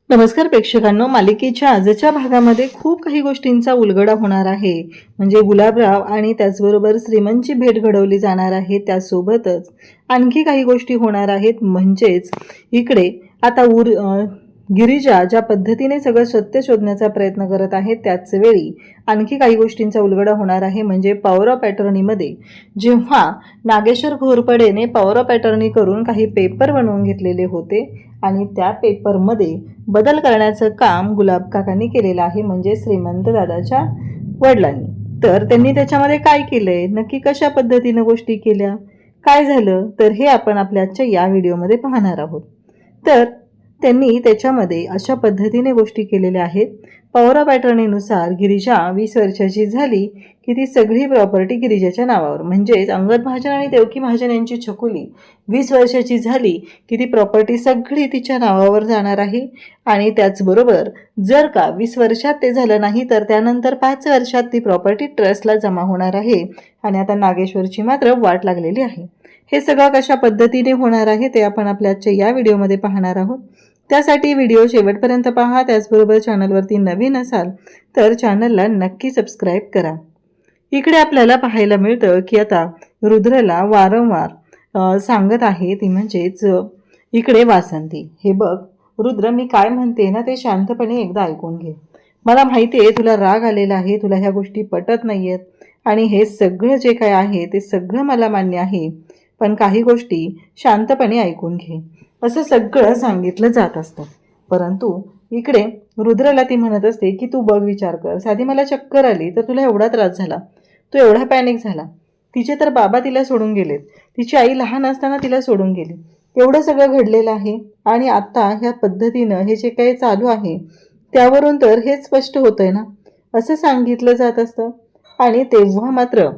नमस्कार प्रेक्षकांनो, मालिकेच्या आजच्या भागामध्ये खूप काही गोष्टींचा उलगडा होणार आहे. म्हणजे गुलाबराव आणि त्याचबरोबर श्रीमंतची भेट घडवली जाणार आहे. त्यासोबतच आणखी काही गोष्टी होणार आहेत. म्हणजेच इकडे आता गिरिजा ज्या पद्धतीने सगळं सत्य शोधण्याचा प्रयत्न करत आहे, त्याच वेळी आणखी काही गोष्टींचा उलगडा होणार आहे. म्हणजे पॉवर ऑफ अटर्नीमध्ये जेव्हा नागेश्वर घोरपडेने पॉवर ऑफ अटर्नी करून काही पेपर बनवून घेतलेले होते आणि त्या पेपरमध्ये बदल करण्याचं काम गुलाब काकांनी केलेलं आहे, म्हणजे श्रीमंत दादाच्या वडिलांनी. तर त्यांनी त्याच्यामध्ये काय केलंय, नक्की कशा पद्धतीनं गोष्टी केल्या, काय झालं, तर हे आपण आपल्या आजच्या या व्हिडिओमध्ये पाहणार आहोत. तर त्यांनी त्याच्यामध्ये अशा पद्धतीने गोष्टी केलेल्या आहेत. पॉवर ऑफ अटर्नीनुसार गिरिजा 20 वर्षाची झाली की ती सगळी प्रॉपर्टी गिरिजाच्या नावावर, म्हणजेच अंगद महाजन आणि देवकी महाजन यांची छकुली 20 वर्षाची झाली की ती प्रॉपर्टी सगळी तिच्या नावावर जाणार आहे. आणि त्याचबरोबर जर का 20 वर्षात ते झालं नाही तर त्यानंतर 5 वर्षात ती प्रॉपर्टी ट्रस्टला जमा होणार आहे. आणि आता नागेश्वरची मात्र वाट लागलेली आहे. हे सगळं कशा पद्धतीने होणार आहे ते आपण आपल्या आजच्या या व्हिडिओमध्ये पाहणार आहोत. त्यासाठी व्हिडिओ शेवटपर्यंत पहा. त्याचबरोबर चॅनलवरती नवीन असाल तर चॅनलला नक्की सबस्क्राईब करा. इकडे आपल्याला पाहायला मिळतं की आता रुद्रला वारंवार सांगत आहे ती, म्हणजेच इकडे वासंती, हे बघ रुद्र, मी काय म्हणते ना ते शांतपणे एकदा ऐकून घे. मला माहिती आहे तुला राग आलेला आहे, तुला ह्या गोष्टी पटत नाही आहेत आणि हे सगळं जे काय आहे ते सगळं मला मान्य आहे, पण काही गोष्टी शांतपणे ऐकून घे, असं सगळं सांगितलं जात असतं. परंतु इकडे रुद्रला ती म्हणत असते की तू बघ, विचार कर, साधी मला चक्कर आली तर तुला एवढा त्रास झाला, तू एवढा पॅनिक झाला, तिचे तर बाबा तिला सोडून गेलेत, तिची आई लहान असताना तिला सोडून गेली, एवढं सगळं घडलेलं आहे आणि आता ह्या पद्धतीनं हे जे काही चालू आहे त्यावरून तर हेच स्पष्ट होतंय ना, असं सांगितलं जात असतं. आणि तेव्हा मात्र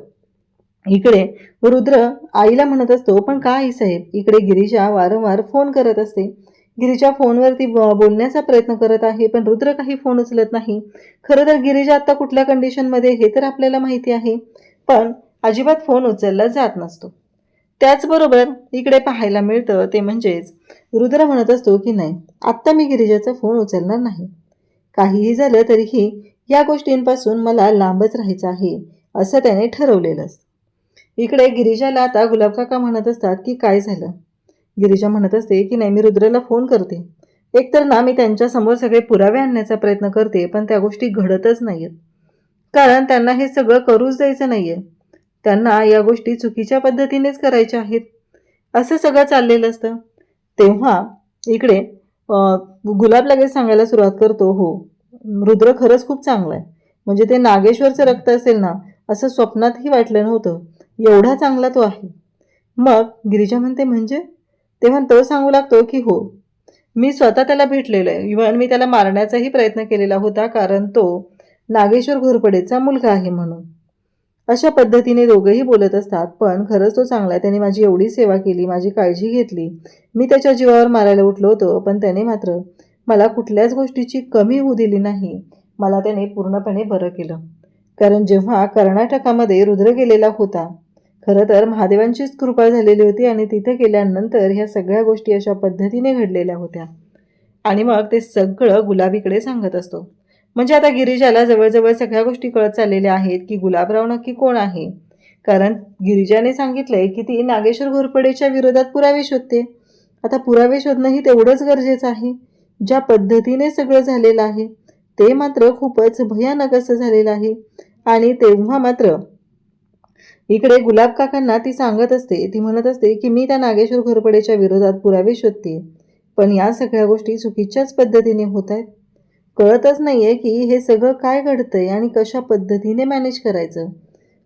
इकडे रुद्र आईला म्हणत असतो, पण का आई साहेब, इकडे गिरिजा वारंवार फोन करत असते, गिरिजा फोनवरती बोलण्याचा प्रयत्न करत आहे पण रुद्र काही फोन उचलत नाही. खरं तर गिरिजा आता कुठल्या कंडिशनमध्ये हे तर आपल्याला माहिती आहे, पण अजिबात फोन उचलला जात नसतो. त्याचबरोबर इकडे पाहायला मिळतं ते म्हणजेच रुद्र म्हणत असतो की नाही, आत्ता मी गिरिजाचा फोन उचलणार नाही, काहीही झालं तरीही या गोष्टींपासून मला लांबच राहायचं आहे, असं त्याने ठरवलेलं असतं. इकडे गिरिजाला आता गुलाब काका म्हणत असतात की काय झालं. गिरिजा म्हणत असते की नाही, मी रुद्रला फोन करते, एकतर ना मी त्यांच्यासमोर सगळे पुरावे आणण्याचा प्रयत्न करते पण त्या गोष्टी घडतच नाहीयेत, कारण त्यांना हे सगळं करूच द्यायचं नाहीये, त्यांना या गोष्टी चुकीच्या पद्धतीनेच करायच्या आहेत, असं सगळं चाललेलं असतं. तेव्हा इकडे गुलाब लगेच सांगायला सुरुवात करतो, हो रुद्र खरंच खूप चांगला आहे, म्हणजे ते नागेश्वरचं रक्त असेल ना असं स्वप्नातही वाटलं नव्हतं, एवढा चांगला तो आहे. मग गिरिजा म्हणते म्हणजे, तेव्हा तो सांगू लागतो की हो, मी स्वतः त्याला भेटलेलो आहे, इव्हन मी त्याला मारण्याचाही प्रयत्न केलेला होता, कारण तो नागेश्वर घोरपडेचा मुलगा आहे म्हणून. अशा पद्धतीने दोघंही बोलत असतात. पण खरंच तो चांगला आहे, त्याने माझी एवढी सेवा केली, माझी काळजी घेतली, मी त्याच्या जीवावर मारायला उठलो होतो पण त्याने मात्र मला कुठल्याच गोष्टीची कमी होऊ दिली नाही, मला त्याने पूर्णपणे बरं केलं. कारण जेव्हा कर्नाटकामध्ये रुद्र गेलेला होता, खरं तर महादेवांचीच कृपा झालेली होती आणि तिथे गेल्यानंतर ह्या सगळ्या गोष्टी अशा पद्धतीने घडलेल्या होत्या. आणि मग ते सगळं गुलाबीकडे सांगत असतो. म्हणजे आता गिरिजाला जवळजवळ सगळ्या गोष्टी कळत चाललेल्या आहेत की गुलाबराव नक्की कोण आहे, कारण गिरिजाने सांगितलंय की ती नागेश्वर घोरपडेच्या विरोधात पुरावे शोधते. आता पुरावे शोधणंही तेवढंच गरजेचं आहे. ज्या पद्धतीने सगळं झालेलं आहे ते मात्र खूपच भयानक असं झालेलं आहे. आणि तेव्हा मात्र इकडे गुलाब काकांना ती सांगत असते, ती म्हणत असते की मी त्या नागेश्वर घोरपडेच्या विरोधात पुरावे शोधते, पण या सगळ्या गोष्टी चुकीच्याच पद्धतीने होत आहेत, कळतच नाहीये की हे सगळं काय घडतंय आणि कशा पद्धतीने मॅनेज करायचं,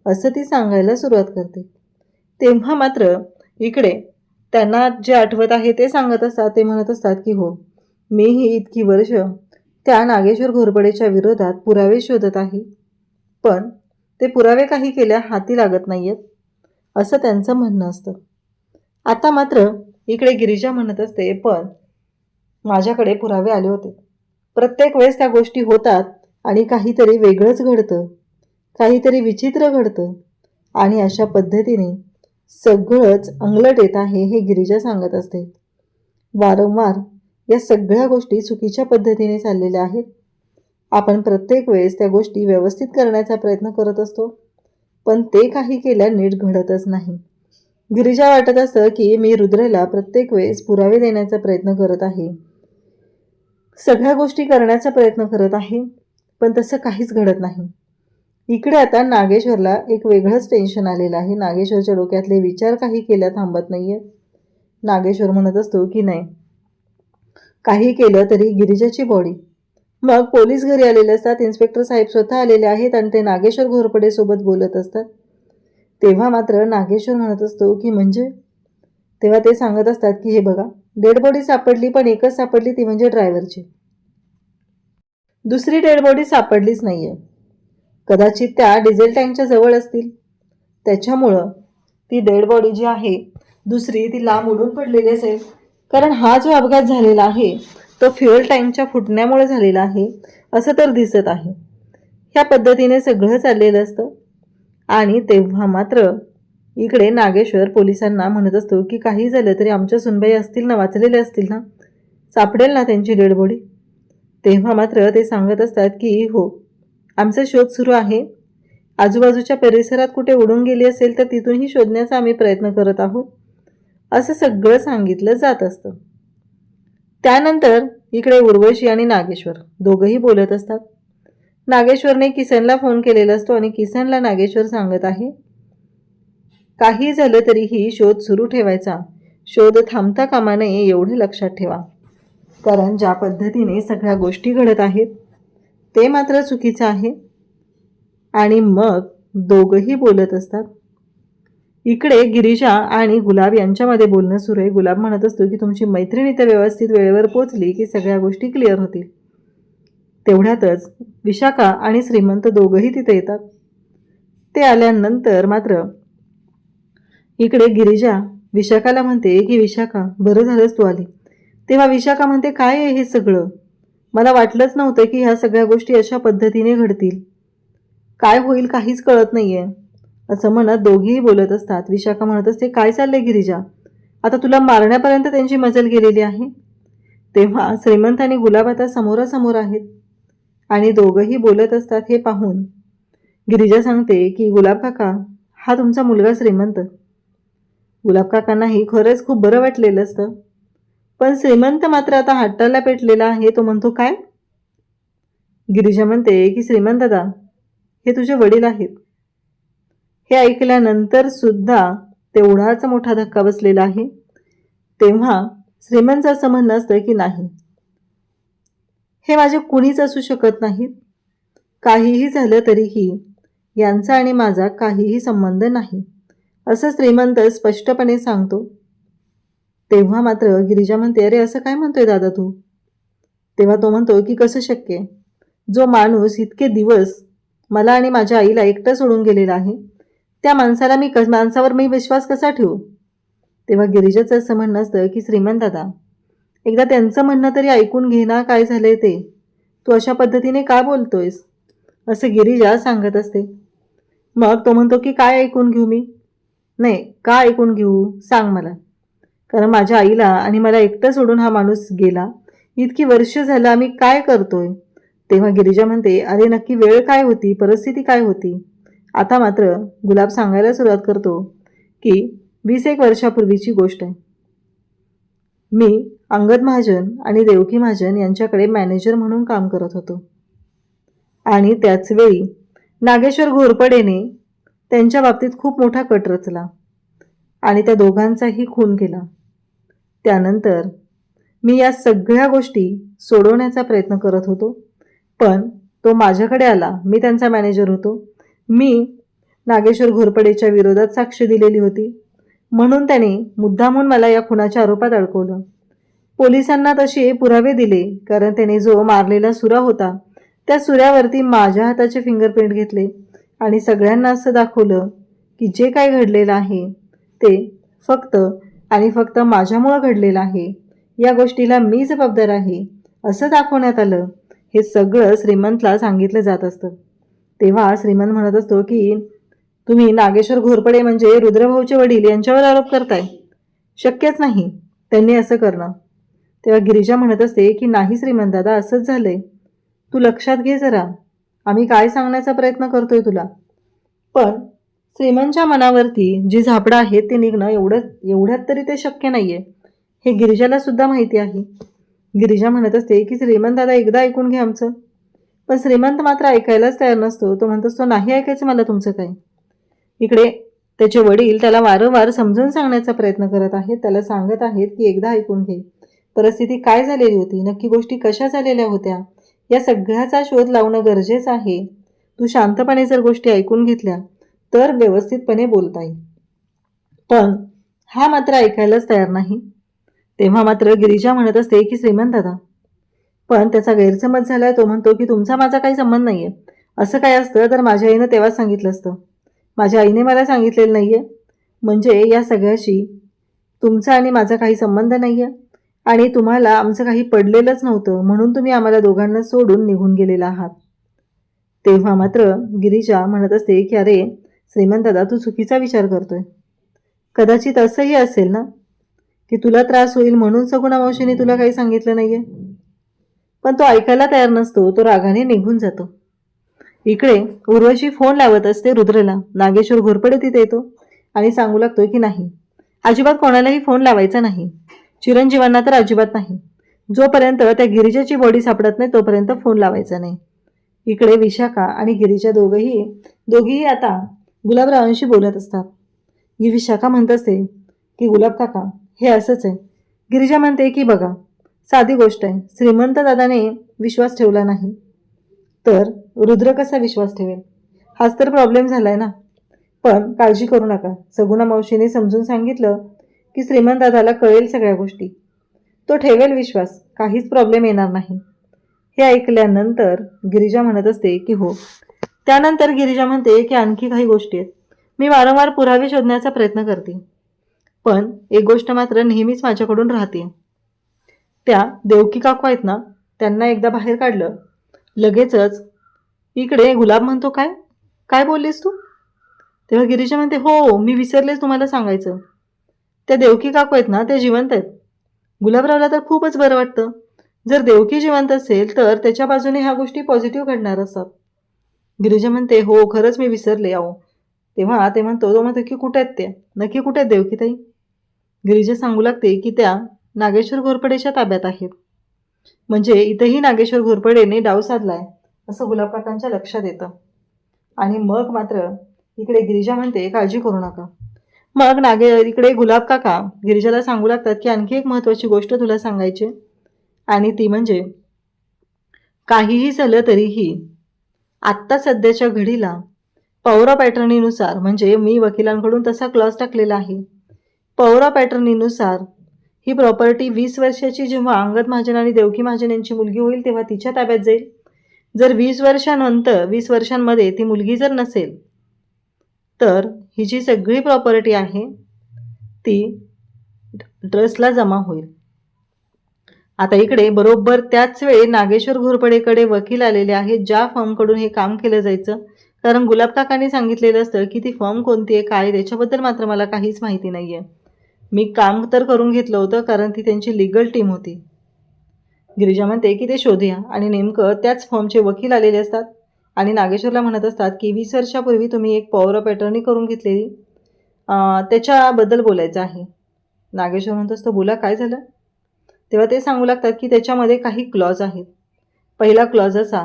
असं ती सांगायला सुरुवात करते. तेव्हा मात्र इकडे त्यांना जे आठवत आहे ते सांगत असतात. ते म्हणत असतात की हो, मीही इतकी वर्ष त्या नागेश्वर घोरपडेच्या विरोधात पुरावे शोधत आहे, पण ते पुरावे काही केल्या हाती लागत नाहीयेत, असं त्यांचं म्हणणं असतं. आता मात्र इकडे गिरिजा म्हणत असते, पण माझ्याकडे पुरावे आले होते, प्रत्येक वेळेस त्या गोष्टी होतात आणि काहीतरी वेगळंच घडतं, काहीतरी विचित्र घडतं आणि अशा पद्धतीने सगळंच अंगलट येत आहे, हे गिरिजा सांगत असते. वारंवार या सगळ्या गोष्टी चुकीच्या पद्धतीने चाललेल्या आहेत. आपण प्रत्येक वेळेस त्या गोष्टी व्यवस्थित करण्याचा प्रयत्न करत असतो, पण ते काही केल्या नीट घडतच नाही. गिरीजा वाटत असतं की मी रुद्रला प्रत्येक वेळेस पुरावे देण्याचा प्रयत्न करत आहे, सगळ्या गोष्टी करण्याचा प्रयत्न करत आहे, पण तसं काहीच घडत नाही. इकडे आता नागेश्वरला एक वेगळंच टेन्शन आलेलं आहे. नागेश्वरच्या डोक्यातले विचार काही केल्या थांबत नाहीये. नागेश्वर म्हणत असतो की नाही, काही केलं तरी गिरिजाची बॉडी. मग पोलीस घरी आलेले असतात, इन्स्पेक्टर साहेब स्वतः आलेले आहेत आणि ते नागेश्वर घोरपडे सोबत बोलत असतात. तेव्हा मात्र नागेश्वर म्हणत असतो की म्हणजे, तेव्हा ते सांगत असतात की हे बघा, डेड बॉडी सापडली, पण एकच सापडली, ती म्हणजे ड्रायव्हरची. दुसरी डेड बॉडी सापडलीच नाहीये. कदाचित त्या डिझेल टँकच्या जवळ असतील, त्याच्यामुळं ती डेड बॉडी जी आहे दुसरी, ती लांब उडून पडलेली असेल. कारण हा जो अपघात झालेला आहे तो फ्युएल टँकच्या फुटण्यामुळे झालेला आहे असं तर दिसत आहे. ह्या पद्धतीने सगळं चाललेलं असतं. आणि तेव्हा मात्र इकडे नागेश्वर पोलिसांना म्हणत असतो की काही झालं तरी आमच्या सुनबाई असतील ना, वाचलेले असतील ना, सापडेल ना त्यांची डेड बॉडी. तेव्हा मात्र ते सांगत असतात की हो, आमचा शोध सुरू आहे. आजूबाजूच्या परिसरात कुठे उडून गेली असेल तर तिथूनही शोधण्याचा आम्ही प्रयत्न करत आहोत, असं सगळं सांगितलं जात असतं. त्यानंतर इकडे उर्वशी आणि नागेश्वर दोघंही बोलत असतात. नागेश्वरने किसनला फोन केलेला असतो आणि किसनला नागेश्वर सांगत आहे, काही झालं तरीही शोध सुरू ठेवायचा, शोध थांबता कामा नये एवढं लक्षात ठेवा. कारण ज्या पद्धतीने सगळ्या गोष्टी घडत आहेत ते मात्र चुकीचं आहे. आणि मग दोघंही बोलत असतात. इकडे गिरीजा आणि गुलाब यांच्यामध्ये बोलणं सुरू आहे. गुलाब म्हणत असतो की तुमची मैत्रीण इथं व्यवस्थित वेळेवर पोचली की सगळ्या गोष्टी क्लिअर होतील. तेवढ्यातच विशाखा आणि श्रीमंत दोघंही तिथे येतात. ते आल्यानंतर मात्र इकडे गिरीजा विशाखाला म्हणते की विशाखा, बरं झालंच तू आली. तेव्हा विशाखा म्हणते, काय आहे हे सगळं, मला वाटलंच नव्हतं की ह्या सगळ्या गोष्टी अशा पद्धतीने घडतील, काय होईल काहीच कळत नाहीये, असं म्हणत दोघीही बोलत असतात. विशाखा म्हणत असते, काय चाललंय गिरीजा, आता तुला मारण्यापर्यंत त्यांची मजल गेलेली आहे. तेव्हा श्रीमंत आणि गुलाब आता समोरासमोर आहेत आणि दोघंही बोलत असतात. हे पाहून गिरीजा सांगते की गुलाब काका, हा तुमचा मुलगा श्रीमंत. गुलाब काकांनाही खरंच खूप बरं वाटलेलं असतं, पण श्रीमंत मात्र आता हट्टाला पेटलेला आहे. तो म्हणतो, काय? गिरीजा म्हणते की श्रीमंत दादा, हे तुझे वडील आहेत. हे ऐकल्यानंतर सुद्धा तेवढाच मोठा धक्का बसलेला आहे. तेव्हा श्रीमंत असं म्हणणं असतं की नाही, हे माझे कुणीच असू शकत नाहीत, काहीही झालं तरीही यांचा आणि माझा काहीही संबंध नाही, असं श्रीमंत स्पष्टपणे सांगतो. तेव्हा मात्र गिरीजा म्हणते, अरे असं काय म्हणतोय दादा तू? तेव्हा तो म्हणतो की कसं शक्य आहे, जो माणूस इतके दिवस मला आणि माझ्या आईला एकटं सोडून गेलेला आहे, त्या माणसावर मी विश्वास कसा ठेवू? तेव्हा गिरिजाचं असं म्हणणं असतं की श्रीमंत दादा, एकदा त्यांचं म्हणणं तरी ऐकून घे ना, काय झालंय ते, तू अशा पद्धतीने का बोलतोयस, असं गिरिजा सांगत असते. मग तो म्हणतो की काय ऐकून घेऊ मी? नाही, का ऐकून घेऊ सांग मला, कारण माझ्या आईला आणि मला एकटं सोडून हा माणूस गेला, इतकी वर्ष झालं आम्ही काय करतोय. तेव्हा गिरिजा म्हणते, अरे नक्की वेळ काय होती, परिस्थिती काय होती? आता मात्र गुलाब सांगायला सुरुवात करतो की 20 वर्षापूर्वीची गोष्ट आहे. मी अंगद महाजन आणि देवकी महाजन यांच्याकडे मॅनेजर म्हणून काम करत होतो आणि त्याचवेळी नागेश्वर घोरपडेने त्यांच्या बाबतीत खूप मोठा कट रचला आणि त्या दोघांचाही खून केला. त्यानंतर मी या सगळ्या गोष्टी सोडवण्याचा प्रयत्न करत होतो, पण तो माझ्याकडे आला. मी त्यांचा मॅनेजर होतो. मी नागेश्वर घोरपडेच्या विरोधात साक्ष दिलेली होती, म्हणून त्याने मुद्दामून मला या खुनाच्या आरोपात अडकवलं. पोलिसांना तसे पुरावे दिले, कारण त्याने जो मारलेला सुरा होता त्या सुऱ्यावरती माझ्या हाताचे फिंगरप्रिंट घेतले आणि सगळ्यांना असं दाखवलं की जे काय घडलेलं आहे ते फक्त आणि फक्त माझ्यामुळं घडलेलं आहे, या गोष्टीला मी जबाबदार आहे असं दाखवण्यात आलं. हे सगळं श्रीमंतला सांगितलं जात असतं. तेव्हा श्रीमंत म्हणत असतो की तुम्ही नागेश्वर घोरपडे म्हणजे रुद्रभाऊचे वडील यांच्यावर आरोप करताय, शक्यच नाही त्यांनी असं करणं. तेव्हा गिरिजा म्हणत असते की नाही श्रीमंतदादा, असंच झालंय. तू लक्षात घे जरा. आम्ही काय सांगण्याचा प्रयत्न करतोय तुला. पण श्रीमंतच्या मनावरती जी झापडं आहेत ते निघणं एवढ्यात तरी ते शक्य नाहीये, हे गिरिजाला सुद्धा माहिती आहे. गिरिजा म्हणत असते की श्रीमंत दादा एकदा ऐकून घे आमचं. पण श्रीमंत मात्र ऐकायलाच तयार नसतो. तो म्हणत असतो नाही ऐकायचं मला तुमचं काय. इकडे त्याचे वडील त्याला वारंवार समजून सांगण्याचा प्रयत्न करत आहेत. त्याला सांगत आहेत की एकदा ऐकून घे, परिस्थिती काय झालेली होती, नक्की गोष्टी कशा झालेल्या होत्या, या सगळ्याचा शोध लावणं गरजेचं आहे. तू शांतपणे जर गोष्टी ऐकून घेतल्या तर व्यवस्थितपणे बोलता येईल. पण हा मात्र ऐकायलाच तयार नाही. तेव्हा मात्र गिरिजा म्हणत असते की श्रीमंत दादा, पण त्याचा गैरसमज झालाय. तो म्हणतो की तुमचा माझा काही संबंध नाहीये. असं काय असतं तर माझ्या आईनं तेव्हाच सांगितलं असतं. माझ्या आईने मला सांगितलेलं नाहीये. म्हणजे या सगळ्याशी तुमचा आणि माझा काही संबंध नाहीये आणि तुम्हाला आमचं काही पडलेलंच नव्हतं, म्हणून तुम्ही आम्हाला दोघांना सोडून निघून गेलेला आहात. तेव्हा मात्र गिरिजा म्हणत असते की अरे श्रीमंत दादा, तू चुकीचा विचार करतोय. कदाचित असंही असेल ना की तुला त्रास होईल म्हणून सगुणा मावशीने तुला काही सांगितलं नाहीये. पण तो ऐकायला तयार नसतो. तो रागाने निघून जातो. इकडे उर्वशी फोन लावत असते रुद्रला. नागेश्वर घोरपडे तिथे येतो आणि सांगू लागतो की नाही, अजिबात कोणालाही फोन लावायचा नाही. चिरंजीवांना तर अजिबात नाही. जोपर्यंत त्या गिरिजाची बॉडी सापडत नाही तोपर्यंत फोन लावायचा नाही. इकडे विशाखा आणि गिरिजा दोघीही आता गुलाबरावांशी बोलत असतात. विशाखा म्हणत असते की गुलाब काका, हे असंच आहे. गिरिजा म्हणते की बघा, साधी गोष्ट आहे. श्रीमंत दादाने विश्वास ठेवला नाही तर रुद्र कसा विश्वास ठेवेल? हाच तर प्रॉब्लेम झालाय ना. पण काळजी करू नका. सगुणा मावशीने समजून सांगितलं की श्रीमंत दादाला कळेल सगळ्या गोष्टी. तो ठेवेल विश्वास, काहीच प्रॉब्लेम येणार नाही. हे ऐकल्यानंतर गिरिजा म्हणत असते की हो. त्यानंतर गिरिजा म्हणते की आणखी काही गोष्टी आहेत. मी वारंवार पुरावे शोधण्याचा प्रयत्न करते, पण एक गोष्ट मात्र नेहमीच माझ्याकडून राहते. त्या देवकी काकू आहेत ना, त्यांना एकदा बाहेर काढलं लगेचच. इकडे गुलाब म्हणतो काय काय बोललीस तू? तेव्हा गिरिजा म्हणते हो, मी विसरलेच तुम्हाला सांगायचं. त्या देवकी काकू आहेत ना, त्या जिवंत आहेत. गुलाबरावला तर खूपच बरं वाटतं. जर देवकी जिवंत असेल तर त्याच्या बाजूने ह्या गोष्टी पॉझिटिव्ह घडणार असतात. गिरिजा म्हणते हो, खरंच मी विसरले आहो. तेव्हा तो म्हणतो की कुठे आहेत ते, नक्की कुठे आहेत देवकीताई? गिरिजा सांगू लागते की त्या नागेश्वर घोरपडेच्या ताब्यात आहेत. म्हणजे इथेही नागेश्वर घोरपडेने डाव साधलाय असं गुलाब काकांच्या लक्षात येतं. आणि मग मात्र इकडे गिरिजा म्हणते काळजी करू नका. मग इकडे गुलाब काका गिरिजाला सांगू लागतात की आणखी एक महत्त्वाची गोष्ट तुला सांगायची, आणि ती म्हणजे काहीही झालं तरीही आत्ता सध्याच्या घडीला पौरा पॅटर्नीनुसार, म्हणजे मी वकिलांकडून तसा क्लॉज टाकलेला आहे, पौरा पॅटर्नीनुसार ही प्रॉपर्टी 20 वर्षाची जेव्हा अंगद महाजन आणि देवकी महाजन यांची मुलगी होईल तेव्हा तिच्या ताब्यात जाईल. जर 20 वर्षांमध्ये ती मुलगी जर नसेल तर ही जी सगळी प्रॉपर्टी आहे ती ट्रस्टला जमा होईल. आता इकडे बरोबर त्याच वेळी नागेश्वर घोरपडेकडे वकील आलेले आहेत, ज्या फर्मकडून हे काम केलं जायचं. कारण गुलाब काकांनी सांगितलेलं असतं की ती फर्म कोणती आहे काय, त्याच्याबद्दल मात्र मला काहीच माहिती नाही आहे. मी काम तर करून घेतलं होतं कारण ती त्यांची लिगल टीम होती. गिरिजा म्हणते की ते शोधूया, आणि नेमकं त्याच फर्मचे वकील आलेले असतात आणि नागेश्वरला म्हणत असतात की 20 वर्षापूर्वी तुम्ही एक पॉवर ऑफ अटर्नी करून घेतलेली, त्याच्याबद्दल बोलायचं आहे. नागेश्वर म्हणत असतो बोला काय झालं? तेव्हा ते सांगू लागतात की त्याच्यामध्ये काही क्लॉज आहेत. पहिला क्लॉज असा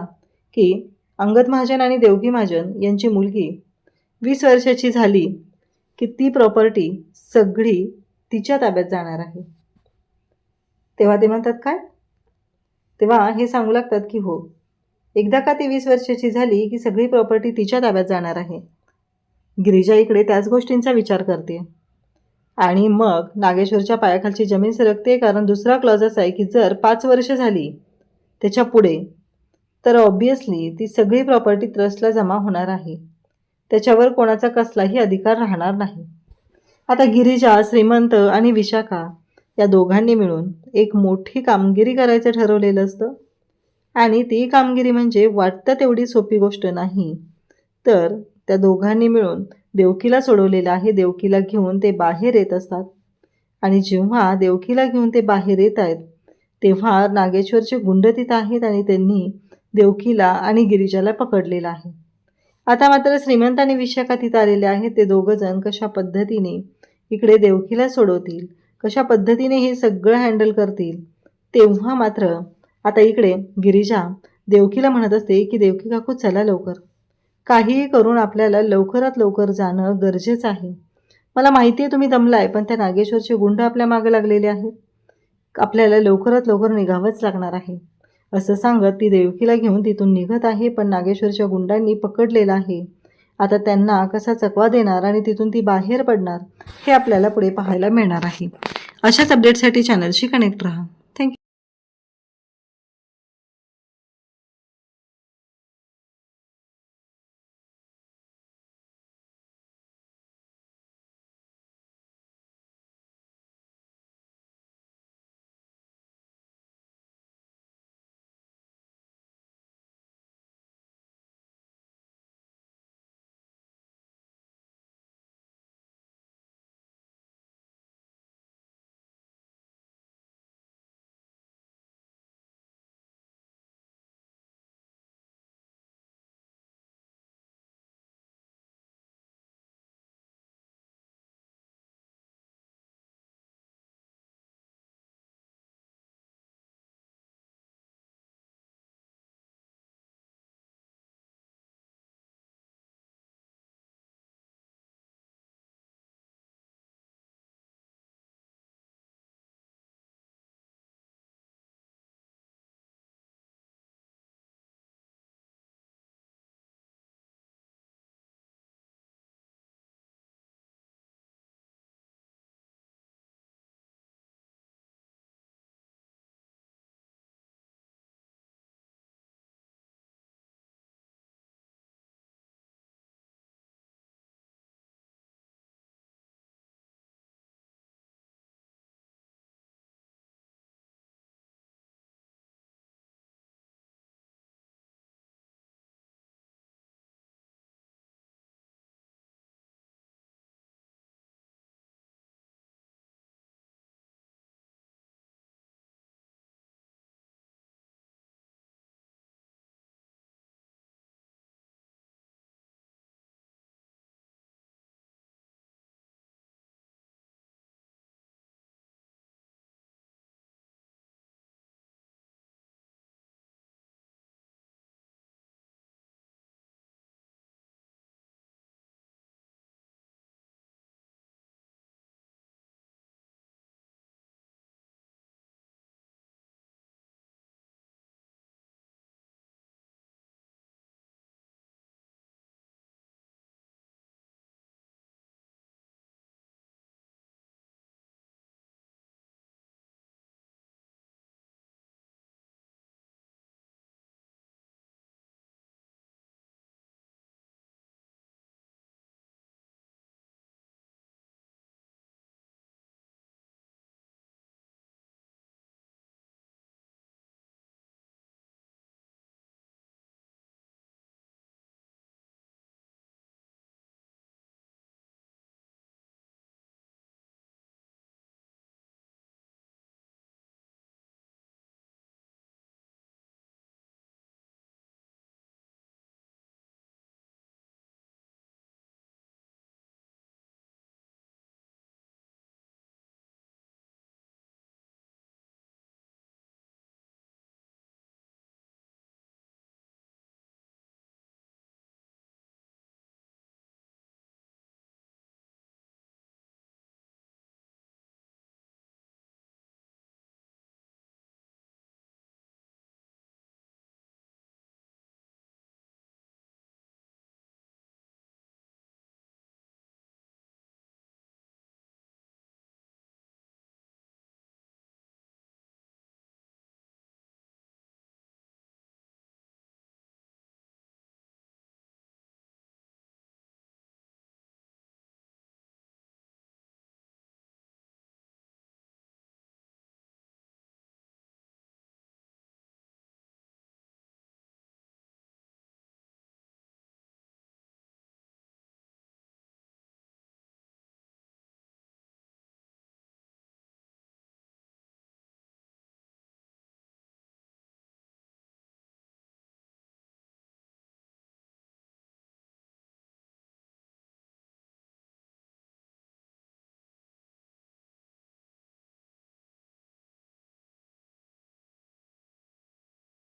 की अंगद महाजन आणि देवकी महाजन यांची मुलगी 20 वर्षाची झाली की ती प्रॉपर्टी सगळी तिच्या ताब्यात जाणार आहे. तेव्हा ते म्हणतात काय? तेव्हा हे सांगू लागतात की हो, एकदा का ती 20 वर्षाची झाली की सगळी प्रॉपर्टी तिच्या ताब्यात जाणार आहे. गिरिजा इकडे त्याच गोष्टींचा विचार करते आणि मग नागेश्वरच्या पायाखालची जमीन सरकते. कारण दुसरा क्लॉज असा आहे की जर 5 वर्ष झाली त्याच्या पुढे तर ऑब्वियसली ती सगळी प्रॉपर्टी ट्रस्टला जमा होणार आहे. त्याच्यावर कोणाचा कसलाही अधिकार राहणार नाही. आता गिरिजा, श्रीमंत आणि विशाखा या दोघांनी मिळून एक मोठी कामगिरी करायचं ठरवलेलं असतं, आणि ती कामगिरी म्हणजे वाटतं तेवढी सोपी गोष्ट नाही. तर त्या दोघांनी मिळून देवकीला सोडवलेलं आहे. देवकीला घेऊन ते बाहेर येत असतात आणि जेव्हा देवकीला घेऊन ते बाहेर येत आहेत तेव्हा नागेश्वरचे गुंड तिथं आहेत आणि त्यांनी देवकीला आणि गिरिजाला पकडलेलं आहे. आता मात्र श्रीमंत आणि विशाखा तिथं आलेले आहेत. ते दोघं जण कशा पद्धतीने इकडे देवकीला सोडवतील, कशा पद्धतीने हे सगळं हँडल करतील. तेव्हा मात्र आता इकडे गिरिजा देवकीला म्हणत असते की देवकी काकू चला लवकर, काहीही करून आपल्याला लवकरात लवकर जाणं गरजेचं आहे. मला माहिती आहे तुम्ही दमलाय, पण त्या नागेश्वरचे गुंड आपल्या मागे लागलेले आहेत. आपल्याला लवकरात लवकर निघावंच लागणार आहे. असं सांगत ती देवकीला घेऊन तिथून निघत आहे. पण नागेश्वरच्या गुंडांनी पकडलेलं आहे. आता त्यांना कसा चकवा देणार आणि तिथून ती बाहेर पडणार हे आपल्याला पुढे पाहायला मिळणार आहे. अशाच अपडेटसाठी चॅनलशी कनेक्ट राहा.